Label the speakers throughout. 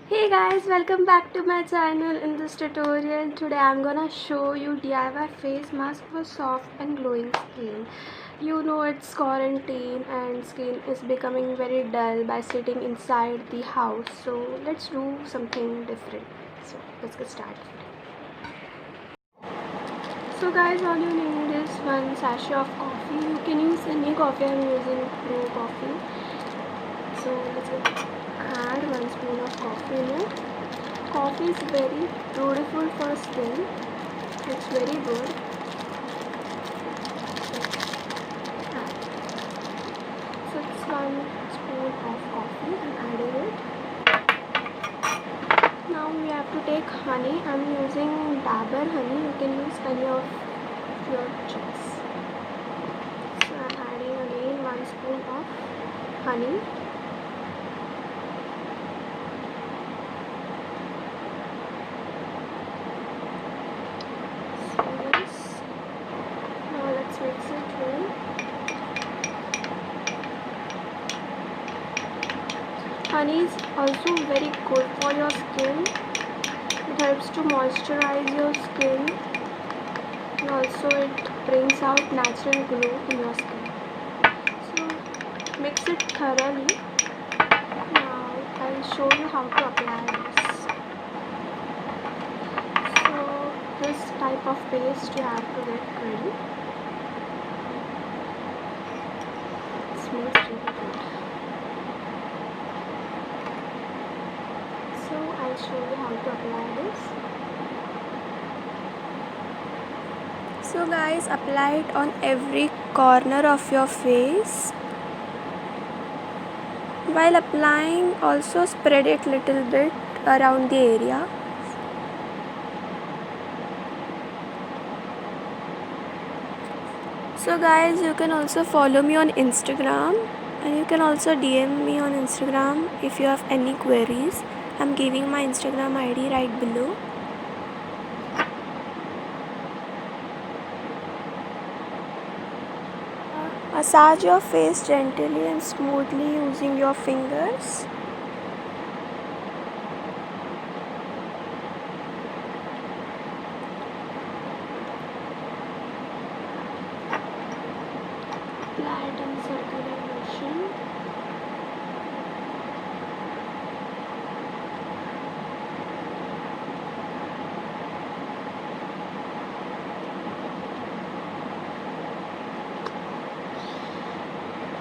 Speaker 1: Hey guys, welcome back to my channel. In this tutorial today I'm gonna show you DIY face mask for soft and glowing skin. You know it's quarantine and skin is becoming very dull by sitting inside the house, so let's do something different. So let's get started. So guys, all you need is one sachet of coffee. You can use any coffee. I'm using brew coffee. So let's add 1 spoon of coffee in it. Coffee is very beautiful for skin. It's very good. So it's 1 spoon of coffee. I'm adding it. Now we have to take honey. I'm using dabur honey. You can use any of your choice. So I'm adding again 1 spoon of honey. Mix it well. Honey is also very good for your skin. It helps to moisturize your skin and also it brings out natural glow in your skin. So mix it thoroughly. Now I'll show you how to apply this. So this type of paste you have to get ready. Smells really good. So I'll show you how to apply this. So guys, apply it on every corner of your face. While applying, also spread it little bit around the area. So guys, you can also follow me on Instagram and you can also DM me on Instagram if you have any queries. I'm giving my Instagram ID right below. Massage your face gently and smoothly using your fingers. Apply it in circular motion.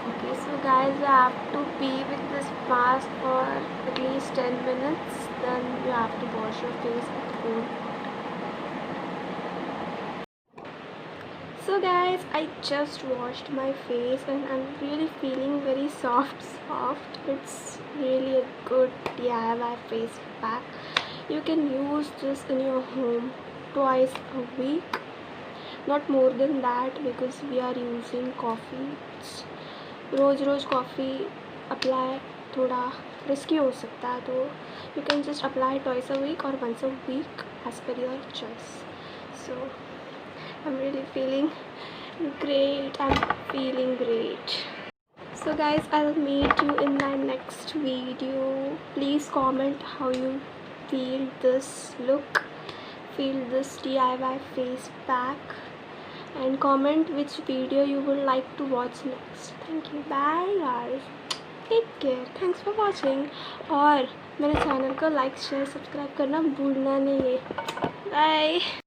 Speaker 1: Okay, so guys, you have to be with this mask for at least 10 minutes. Then you have to wash your face with cold water. So guys, I just washed my face and I'm really feeling very soft. It's really a good DIY face pack. You can use this in your home twice a week, not more than that, because we are using coffee. रोज coffee apply थोड़ा risky हो सकता है, तो you can just apply twice a week or once a week as per your choice. So I'm really feeling great. I'm feeling great. So guys, I'll meet you in my next video. Please comment how you feel this look, feel this DIY face pack, and comment which video you would like to watch next. Thank you. Bye guys. Take care. Thanks for watching. और मेरे channel को like share subscribe करना भूलना नहीं है. Bye.